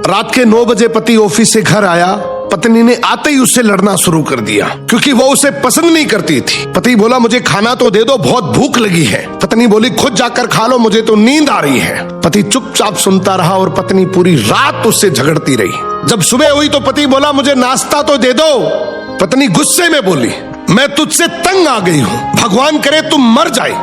रात के 9 बजे पति ऑफिस से घर आया। पत्नी ने आते ही उससे लड़ना शुरू कर दिया क्योंकि वो उसे पसंद नहीं करती थी। पति बोला मुझे खाना तो दे दो, बहुत भूख लगी है। पत्नी बोली खुद जाकर खा लो, मुझे तो नींद आ रही है। पति चुपचाप सुनता रहा और पत्नी पूरी रात उससे झगड़ती रही। जब सुबह हुई तो पति बोला मुझे नाश्ता तो दे दो। पत्नी गुस्से में बोली मैं तुझसे तंग आ गई हूँ, भगवान करे तुम मर जाए।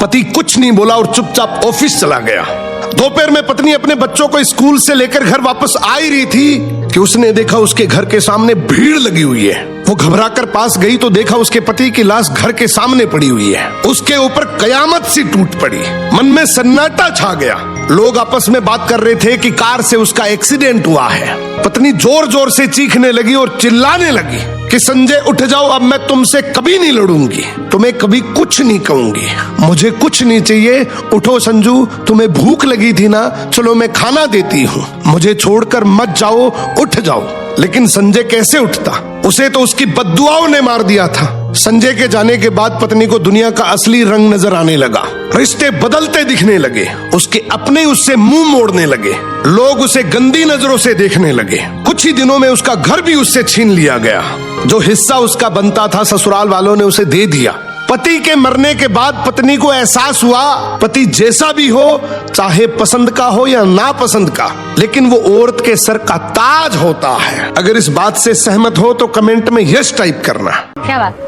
पति कुछ नहीं बोला और चुपचाप ऑफिस चला गया। दोपहर में पत्नी अपने बच्चों को स्कूल से लेकर घर वापस आ ही रही थी कि उसने देखा उसके घर के सामने भीड़ लगी हुई है। वो घबराकर पास गई तो देखा उसके पति की लाश घर के सामने पड़ी हुई है। उसके ऊपर कयामत सी टूट पड़ी। मन में सन्नाटा छा गया। लोग आपस में बात कर रहे थे कि कार से उसका एक्सीडेंट हुआ है। पत्नी जोर जोर से चीखने लगी और चिल्लाने लगी कि संजय उठ जाओ, अब मैं तुमसे कभी नहीं लड़ूंगी, तुम्हें कभी कुछ नहीं कहूंगी, मुझे कुछ नहीं चाहिए। उठो संजू, तुम्हें भूख लगी थी ना, चलो मैं खाना देती हूँ, मुझे छोड़कर मत जाओ, उठ जाओ। लेकिन संजय कैसे उठता, उसे तो उसकी बद्दुआओं ने मार दिया था। संजय के जाने के बाद पत्नी को दुनिया का असली रंग नजर आने लगा। रिश्ते बदलते दिखने लगे। उसके अपने उससे मुंह मोड़ने लगे। लोग उसे गंदी नजरों से देखने लगे। कुछ ही दिनों में उसका घर भी उससे छीन लिया गया। जो हिस्सा उसका बनता था ससुराल वालों ने उसे दे दिया। पति के मरने के बाद पत्नी को एहसास हुआ पति जैसा भी हो, चाहे पसंद का हो या नापसंद का, लेकिन वो औरत के सर का ताज होता है। अगर इस बात से सहमत हो तो कमेंट में यस टाइप करना। क्या बात।